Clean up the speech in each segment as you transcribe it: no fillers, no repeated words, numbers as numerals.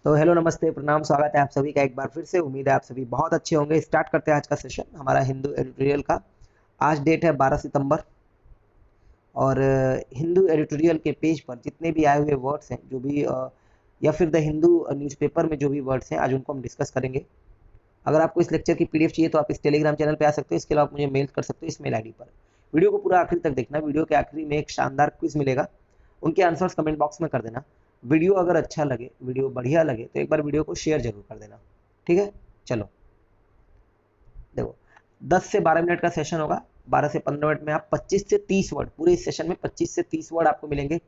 तो हेलो, नमस्ते, प्रणाम, स्वागत है आप सभी का एक बार फिर से। उम्मीद है आप सभी बहुत अच्छे होंगे। स्टार्ट करते हैं आज का सेशन हमारा हिंदू एडिटोरियल का। आज डेट है 12 सितंबर। और हिंदू एडिटोरियल के पेज पर जितने भी आए हुए वर्ड्स हैं, जो भी या फिर द हिंदू न्यूज़पेपर में जो भी वर्ड्स हैं, आज उनको हम डिस्कस करेंगे। अगर आपको इस लेक्चर की पीडीएफ चाहिए तो आप इस टेलीग्राम चैनल पे आ सकते हो। इसके अलावा आप मुझे मेल कर सकते हो इस मेल आईडी पर। वीडियो को पूरा आखिरी तक देखना। वीडियो के आखिरी में एक शानदार क्विज मिलेगा, उनके आंसर्स कमेंट बॉक्स में कर देना। वीडियो अगर अच्छा लगे, वीडियो बढ़िया लगे, तो एक बार वीडियो को शेयर जरूर कर देना। ठीक है, चलो। देखो, 10 से 12 मिनट का सेशन होगा। 12 से 15 मिनट में आप 25 से 30 वर्ड, पूरे इस सेशन में 25 से 30 वर्ड आपको मिलेंगे।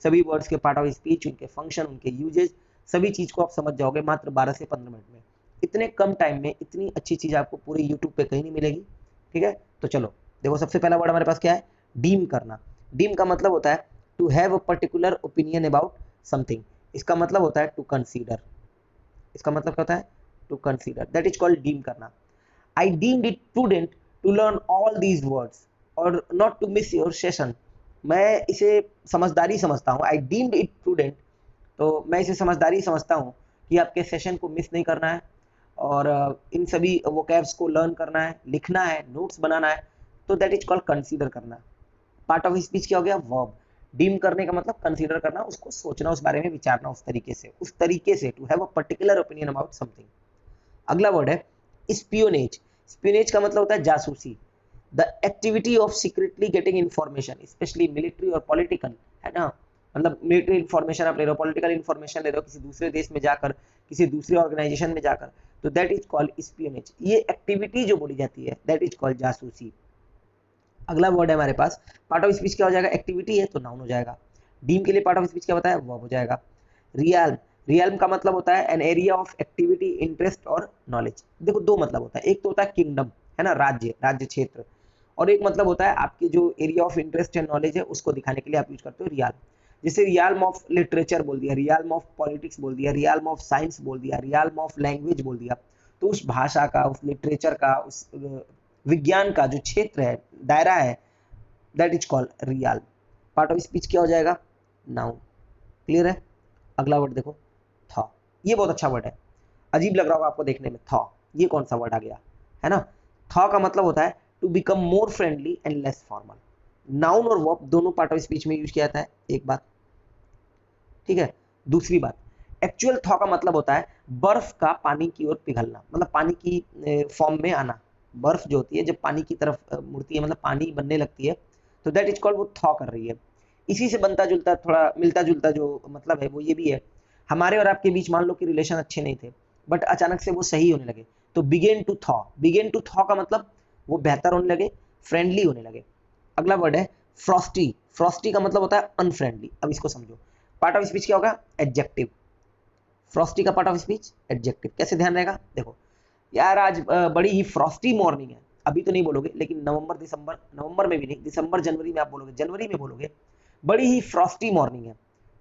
सभी वर्ड्स के पार्ट ऑफ स्पीच, उनके फंक्शन, उनके यूजेज, सभी चीज को आप समझ जाओगे मात्र 12 से 15 मिनट में। इतने कम टाइम में इतनी अच्छी चीज आपको पूरे यूट्यूब पे कहीं नहीं मिलेगी। ठीक है, तो चलो। देखो, सबसे पहला वर्ड हमारे पास क्या है? डीम करना। डीम का मतलब होता है to have a particular opinion about something. इसका मतलब होता है टू कंसीडर। इसका मतलब क्या होता है? To consider, that is called deem करना। I deemed it prudent to learn all these words और not to miss your session। मैं इसे समझदारी समझता हूँ। I deemed it prudent, तो मैं इसे समझदारी समझता हूँ कि आपके सेशन को मिस नहीं करना है और इन सभी वोकैब्स को लर्न करना है, लिखना है, नोट्स बनाना है। तो दैट इज कॉल्ड कंसीडर करना। पार्ट ऑफ स्पीच क्या हो गया? वर्ब। डीम करने का मतलब कंसीडर करना, उसको सोचना, उस बारे में विचारना, उस तरीके से to have a particular opinion about something. अगला वर्ड है स्पियोनेज। स्पियोनेज का मतलब होता है जासूसी। The activity of secretly getting information, especially military और पॉलिटिकल, है ना। मतलब मिलिट्री इन्फॉर्मेशन आप ले रहे हो, पॉलिटिकल इन्फॉर्मेशन ले रहे हो किसी दूसरे देश में जाकर, किसी दूसरे ऑर्गेनाइजेशन में जाकर, तो दैट इज कॉल्ड स्पियोनेज। ये एक्टिविटी जो बोली जाती है दैट इज कॉल्ड जासूसी। अगला वर्ड है हमारे पास। पार्ट ऑफ स्पीच क्या हो जाएगा? एक्टिविटी है तो नाउन हो जाएगा। डीम के लिए पार्ट ऑफ स्पीच क्या बताया? वर्ब हो जाएगा। रियल्म। रियल्म का मतलब होता है an area of activity, interest और नॉलेज। देखो, दो मतलब होता है। एक तो होता है किंगडम, है ना, राज्य, राज्य क्षेत्र। और एक मतलब होता है आपके जो एरिया ऑफ इंटरेस्ट है, नॉलेज है, उसको दिखाने के लिए आप यूज करते हो रियाल्म। जैसे रियाल्म ऑफ लिटरेचर बोल दिया, रियाल्म ऑफ पॉलिटिक्स बोल दिया, रियाल्म ऑफ साइंस बोल दिया, रियाल्म ऑफ लैंग्वेज बोल दिया। तो उस भाषा का, उस लिटरेचर का, उस विज्ञान का जो क्षेत्र है, दायरा है, that is called realm. Part of speech क्या हो जाएगा? नाउन। क्लियर है? अगला वर्ड देखो, था। ये बहुत अच्छा वर्ड है। अजीब लग रहा होगा आपको देखने में, था। ये कौन सा वर्ड आ गया, है ना। था का मतलब होता है to become more friendly and less formal. Noun और वर्ब दोनों पार्ट ऑफ स्पीच में यूज किया जाता है। एक बात, ठीक है। दूसरी बात, एक्चुअल थॉ का मतलब होता है बर्फ का पानी की ओर पिघलना, मतलब पानी की फॉर्म में आना। बर्फ जो होती है जब पानी की तरफ मुड़ती है, मतलब पानी बनने लगती है, तो दैट इज कॉल्ड, वो थॉ कर रही है। इसी से बनता जुलता, थोड़ा मिलता जुलता जो मतलब है वो ये भी है। हमारे और आपके बीच मान लो कि रिलेशन अच्छे नहीं थे, बट अचानक से वो सही होने लगे, तो begin to thaw. Begin to thaw का मतलब वो बेहतर होने लगे, फ्रेंडली होने लगे। अगला वर्ड है फ्रॉस्टी। फ्रॉस्टी का मतलब होता है अनफ्रेंडली। अब इसको समझो। पार्ट ऑफ स्पीच क्या होगा? एडजेक्टिव। फ्रॉस्टी का पार्ट ऑफ स्पीच एडजेक्टिव। कैसे ध्यान रहेगा? देखो यार, आज बड़ी ही फ्रॉस्टी मॉर्निंग है। अभी तो नहीं बोलोगे, लेकिन नवंबर दिसंबर, नवंबर में भी नहीं, दिसंबर जनवरी में आप बोलोगे, जनवरी में बोलोगे बड़ी ही फ्रॉस्टी मॉर्निंग है।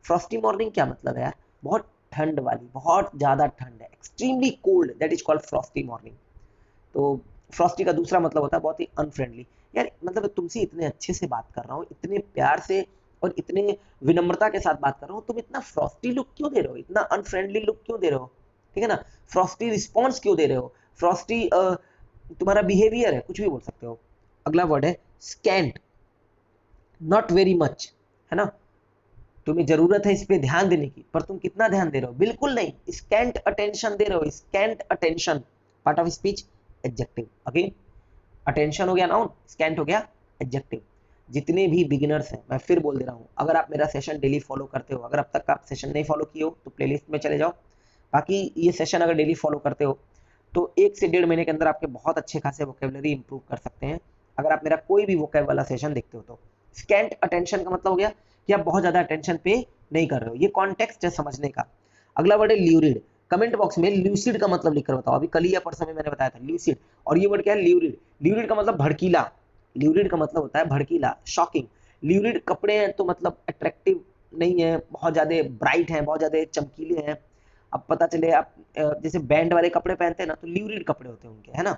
फ्रॉस्टी मॉर्निंग क्या मतलब है यार? बहुत ठंड वाली, बहुत ज्यादा ठंड है, extremely cold, that is called Frosty morning. तो फ्रॉस्टी का दूसरा मतलब होता है बहुत ही अनफ्रेंडली। यार मतलब तुमसे इतने अच्छे से बात कर रहा हूँ, इतने प्यार से और इतने विनम्रता के साथ बात कर रहा हूँ, तुम इतना फ्रॉस्टी लुक क्यों दे रहे हो, इतना अनफ्रेंडली लुक क्यों दे रहे हो? ठीक है ना। फ्रॉस्टी रिस्पॉन्स क्यों दे रहे हो? फ्रॉस्टी तुम्हारा बिहेवियर है, कुछ भी बोल सकते हो। अगला वर्ड है स्कैंट। नॉट वेरी मच, है ना। तुम्हें जरूरत है इस पे ध्यान देने की, पर तुम कितना ध्यान दे रहे हो? बिल्कुल नहीं। स्कैंट अटेंशन दे रहे हो, scent attention. Part of speech adjective. Again, attention हो गया नाउन, स्कैंट हो गया एडजेक्टिव। जितने भी बिगिनर्स हैं, मैं फिर बोल दे रहा हूँ, अगर आप मेरा सेशन डेली फॉलो करते हो, अगर अब तक आप सेशन नहीं फॉलो किए हो तो प्लेलिस्ट में चले जाओ। बाकी ये सेशन अगर डेली फॉलो करते हो तो 1 से 1.5 महीने के अंदर आपके बहुत अच्छे खासे वोकेबलरी इंप्रूव कर सकते हैं, अगर आप मेरा कोई भी वोकेब वाला सेशन देखते हो तो। स्कैंट अटेंशन का मतलब हो गया कि आप बहुत ज्यादा अटेंशन पे नहीं कर रहे हो। ये कॉन्टेक्स्ट है समझने का। अगला वर्ड है ल्यूरिड। कमेंट बॉक्स में ल्यूसिड का मतलब लिखकर बताओ। अभी कल ही या परसों में मैंने बताया था ल्यूसिड, और ये वर्ड क्या है? ल्यूरिड। ल्यूरिड का मतलब भड़कीला। ल्यूरिड का मतलब होता है भड़कीला, शॉकिंग। ल्यूरिड कपड़े हैं तो मतलब अट्रैक्टिव नहीं है, बहुत ज्यादा ब्राइट हैं, बहुत ज्यादा चमकीले हैं। अब पता चले आप जैसे बैंड वाले कपड़े पहनते हैं ना, तो ल्यूरिड कपड़े होते हैं उनके, है ना।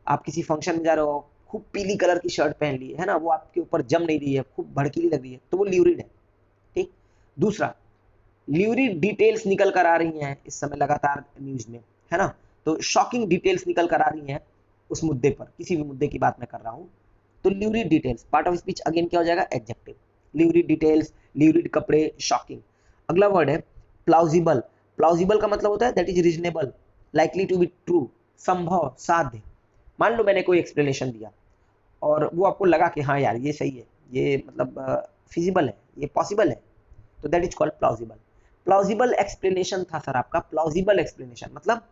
आप किसी फंक्शन में जा रहे हो, खूब पीली कलर की शर्ट पहन ली है ना, वो आपके ऊपर जम नहीं रही है, खूब भड़कीली लग रही है, तो वो ल्यूरिड है। ठीक। दूसरा, ल्यूरिड डिटेल्स निकल कर आ रही हैं इस समय लगातार न्यूज में, है ना। तो शॉकिंग डिटेल्स निकल कर आ रही हैं उस मुद्दे पर, किसी भी मुद्दे की बात मैं कर रहा हूं। तो lurid details part of speech again क्या हो जाएगा, एडजेक्टिव। ल्यूरिड डिटेल्स, ल्यूरिड कपड़े, शॉकिंग। अगला वर्ड है प्लाउजिबल। प्लाउजिबल का मतलब होता है that is reasonable, likely to be true, संभव, साध्य। मान लो मैंने कोई एक्सप्लेनेशन दिया और वो आपको लगा कि हाँ यार ये सही है, ये मतलब फिजिबल है, ये पॉसिबल है, तो दैट इज कॉल्ड प्लाउजिबल। प्लाउजिबल एक्सप्लेनेशन था सर आपका, प्लाउजिबल एक्सप्लेनेशन मतलब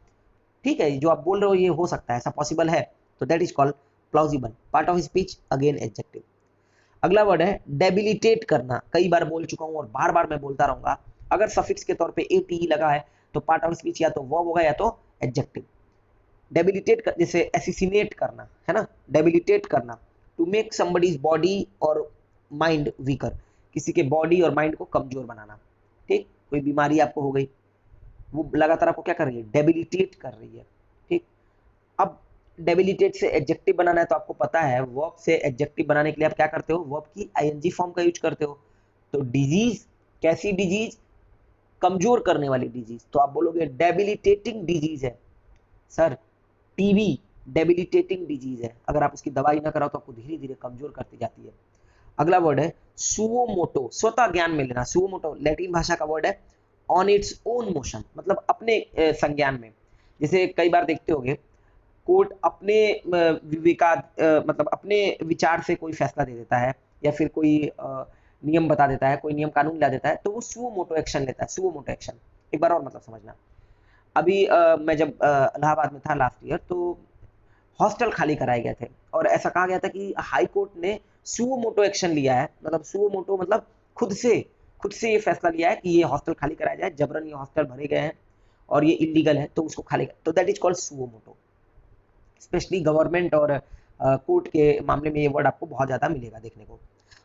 ठीक है जो आप बोल रहे हो ये हो सकता है, ऐसा पॉसिबल है, तो that is called plausible. Part of speech again adjective. अगला वर्ड है डेबिलिटेट करना। कई बार बोल चुका हूं और बार बार मैं बोलता रहूंगा, अगर सफिक्स के तौर पे एटी लगा है तो पार्ट ऑफ स्पीच या तो वर्ब होगा या तो एडजेक्टिव। डेबिलिटेट कर, जैसे एसिसिनेट करना, है ना, डेबिलिटेट करना, टू मेक समबडीज बॉडी और माइंड वीकर, किसी के बॉडी और माइंड को कमजोर बनाना। ठीक, कोई बीमारी आपको हो गई, वो लगातार आपको क्या कर रही है, डेबिलिटेट कर रही है। ठीक, अब डेबिलिटेट से एडजेक्टिव बनाना है तो आपको पता है वर्ब से एडजेक्टिव बनाने के लिए आप क्या करते हो, वर्ब की आईएनजी फॉर्म का यूज करते हो। तो डिजीज, कैसी डिजीज, कमजोर करने वाली डिजीज, तो आप बोलोगे डेबिलिटेटिंग डिजीज है। सर टीबी डेबिलिटेटिंग डिजीज है, अगर आप उसकी दवाई ना कराओ तो आपको धीरे धीरे कमजोर करती जाती है। अगला वर्ड है सुओमोटो, स्वतः ज्ञान में लेना। सुओमोटो लैटिन भाषा का वर्ड है, ऑन इट्स ओन मोशन, मतलब अपने संज्ञान में। जैसे कई बार देखते होंगे कोर्ट अपने मतलब अपने विचार से कोई फैसला दे देता है या फिर कोई नियम बता देता है, कोई नियम कानून ला देता है, तो वो सुओमोटो एक्शन लेता है। सुओमोटो एक्शन एक बार और मतलब समझना। अभी मैं जब इलाहाबाद में था लास्ट ईयर, तो हॉस्टल खाली कराए गए थे और ऐसा कहा गया था कि हाई कोर्ट ने सुओमोटो एक्शन लिया है, मतलब सुओमोटो मतलब खुद से ये फैसला लिया है कि ये हॉस्टल खाली कराया जाए, जबरन ये हॉस्टल भरे गए हैं और ये इलीगल है तो उसको खाली, तो that is called suo motu. Specially government और कोर्ट के मामले में ये वर्ड आपको बहुत ज्यादा मिलेगा देखने को।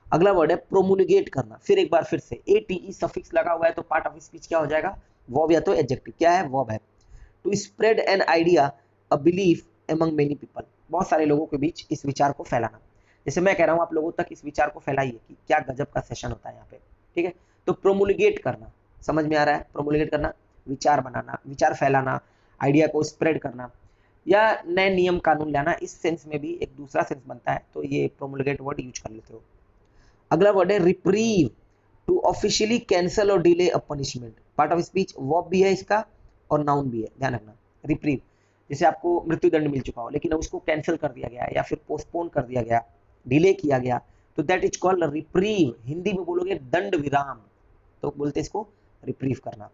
अगला वर्ड है प्रोमुलगेट करना। फिर एक बार फिर से एटीई सफिक्स लगा हुआ है तो पार्ट ऑफ स्पीच क्या हो जाएगा, वर्ब या तो एडजेक्टिव। क्या है, वर्ब है। To spread an idea, a belief among many people, बहुत सारे लोगों के बीच इस विचार को फैलाना। जैसे मैं कह रहा हूं आप लोगों तक इस विचार को फैलाइए कि क्या गजब का सेशन होता है यहाँ पे। ठीक है, तो प्रोमुलगेट करना समझ में आ रहा है, प्रोमुलगेट करना विचार बनाना, विचार फैलाना, आइडिया को स्प्रेड करना या नए नियम कानून लाना, इस सेंस में भी एक दूसरा सेंस बनता है, तो ये प्रोमुलगेट वर्ड यूज कर लेते हो। अगला वर्ड है रिप्रीव, टू ऑफिशियली कैंसल और delay a punishment. Part of speech verb भी है इसका और नाउन भी है, ध्यान रखना। रिप्रीव, जैसे आपको मृत्युदंड मिल चुका हो लेकिन उसको कैंसिल कर दिया गया या फिर पोस्टपोन कर दिया गया, डिले किया गया, तो that is called reprieve. Hindi में बोलोगे दंड विराम, तो बोलते इसको रिप्रीव करना।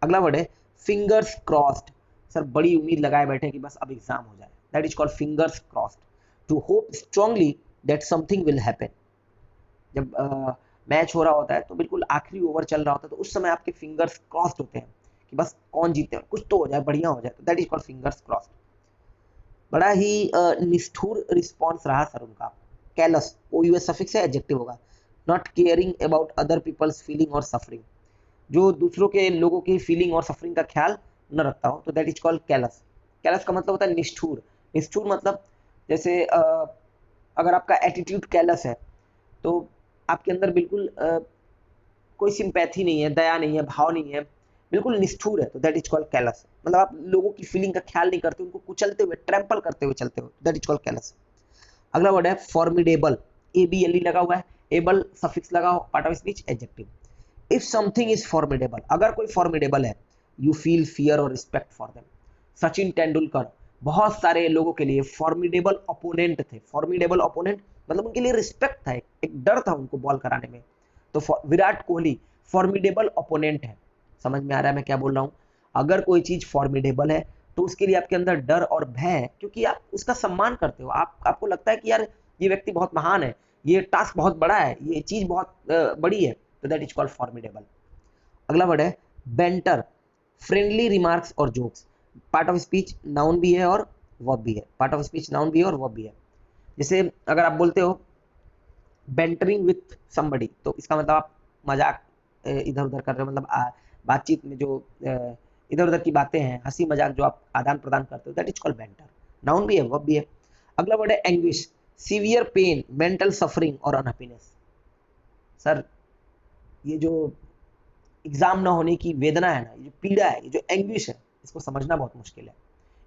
अगला वर्ड है फिंगर्स क्रॉस्ड। सर बड़ी उम्मीद लगाए बैठे कि बस अब एग्जाम हो जाए, that is called fingers crossed. To hope strongly that something will happen. जब मैच हो रहा होता है तो बिल्कुल आखिरी ओवर चल रहा होता है तो उस समय आपके फिंगर्स क्रॉस्ड होते हैं कि बस कौन जीते, कुछ तो हो जाए, बढ़िया हो जाए, तो that is called fingers crossed. बड़ा ही निष्ठुर रिस्पॉन्स रहा सर उनका। कैलस, ओ यूएस सफिक्स है, एडजेक्टिव होगा। Not caring about other people's feeling और सफरिंग, जो दूसरों के लोगों की फीलिंग और सफरिंग का ख्याल न रखता हो, तो that is called callus. Callus का मतलब होता है निष्ठुर। निष्ठुर मतलब जैसे अगर आपका एटीट्यूड कैलस है तो आपके अंदर बिल्कुल कोई सिंपैथी नहीं है, दया नहीं है, भाव नहीं है, बिल्कुल निष्ठुर है, तो दैट इज कॉल्ड कैलस। मतलब आप लोगों की फीलिंग का ख्याल नहीं करते, उनको कुचलते हुए, ट्रैम्पल करते हुए चलते हो, दैट इज कॉल्ड कैलस। अगला वर्ड है formidable, A B L E लगा हुआ है, एबल सफिक्स लगा हो, part of speech adjective. If something is formidable, अगर कोई फॉर्मिडेबल है, यू फील फियर और respect for them. Sachin Tendulkar बहुत सारे लोगों के लिए फॉर्मिडेबल ओपोनेंट थे। फॉर्मिडेबल ओपोनेंट मतलब उनके लिए रिस्पेक्ट था, एक डर था उनको बॉल कराने में। तो विराट कोहली फॉर्मिडेबल ओपोनेंट है। समझ में आ रहा है मैं क्या बोल रहा हूं, अगर कोई चीज फॉर्मिडेबल है तो उसके लिए आपके अंदर डर और भय है, क्योंकि आप उसका सम्मान करते हो, आपको लगता है कि यार ये व्यक्ति बहुत महान है, ये टास्क बहुत बड़ा है, ये चीज बहुत बड़ी है, तो दैट इज कॉल्ड फॉर्मिडेबल। अगला वर्ड है बेंटर, फ्रेंडली रिमार्क्स और jokes. Part of speech noun भी है और वर्ब भी है, पार्ट ऑफ स्पीच नाउन भी है और वर्ब भी है। जैसे अगर आप बोलते हो बेंटरिंग विथ समबडी, तो इसका मतलब आप मजाक इधर उधर कर रहे हो, मतलब बातचीत में जो इधर उधर की बातें हैं, हंसी मजाक जो आप आदान प्रदान करते हो, that is called banter. Noun भी है, वर्ब भी है। अगला वर्ड है anguish, severe pain, mental suffering और अनहैप्पीनेस। सर ये जो एग्जाम ना होने की वेदना है ना, ये जो पीड़ा है, ये जो एंग्विश है, इसको समझना बहुत मुश्किल है।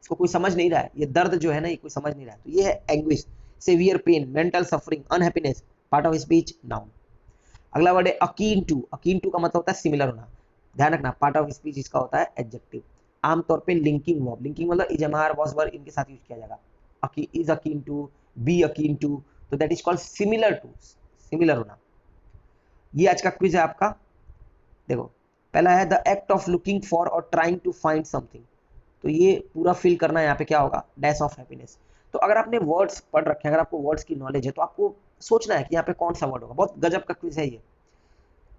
इसको कोई समझ नहीं रहा है, ये दर्द जो है ना, ये कोई समझ नहीं रहा है। तो ये है anguish, severe pain, mental suffering, unhappiness, part of speech, noun. अगला वर्ड है अकीन टू। अकीन टू का मतलब होता है सिमिलर होना, ध्यान रखना। पार्ट ऑफ स्पीच इसका होता है एडजेक्टिव। आमतौर पे लिंकिंग वर्ब, लिंकिंग मतलब is, am, are, was, were, इनके साथ यूज किया जाएगा। Is akin to, be akin to, तो that is called similar to, similar होना। ये आज का क्विज है आपका। देखो, पहला है the act of looking for और ट्राइंग टू फाइंड समथिंग। तो ये पूरा फिल करना है, यहाँ पे क्या होगा, डैश ऑफ हैप्पीनेस। तो अगर आपने वर्ड्स पढ़ रखे हैं, अगर आपको वर्ड्स की नॉलेज है, तो आपको सोचना है कि यहाँ पे कौन सा वर्ड होगा। बहुत गजब का क्विज है ये।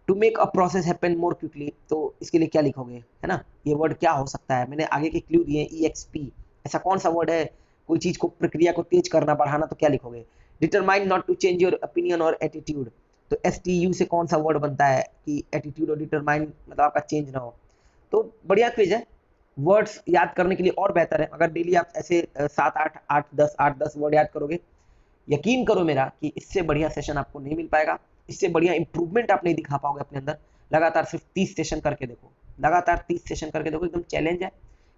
To make a process happen more quickly, तो इसके लिए क्या लिखोगे, है ना, ये वर्ड क्या हो सकता है। मैंने आगे के क्लू दिए, EXP, ऐसा कौन सा वर्ड है, कोई चीज को, प्रक्रिया को तेज करना, बढ़ाना, तो क्या लिखोगे। Determine not to change your opinion और एटीट्यूड, तो STU से कौन सा वर्ड बनता है कि एटीट्यूड और डिटरमाइन मतलब आपका चेंज ना हो। तो बढ़िया क्विज है। वर्ड्स याद करने के लिए और बेहतर है अगर डेली आप ऐसे 7 8 8 10 वर्ड याद करोगे। यकीन करो मेरा कि इससे बढ़िया सेशन आपको नहीं मिल पाएगा, इससे बढ़िया इंप्रूवमेंट आप नहीं दिखा पाओगे अपने अंदर। लगातार सिर्फ 30 सेशन करके देखो, लगातार 30 सेशन करके देखो, एकदम चैलेंज है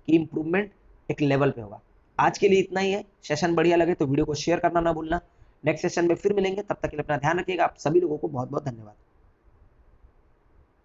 कि इंप्रूवमेंट एक लेवल पे होगा। आज के लिए इतना ही है। सेशन बढ़िया लगे तो वीडियो को शेयर करना ना भूलना। नेक्स्ट सेशन में फिर मिलेंगे, तब तक के लिए अपना ध्यान रखिएगा। आप सभी लोगों को बहुत बहुत धन्यवाद।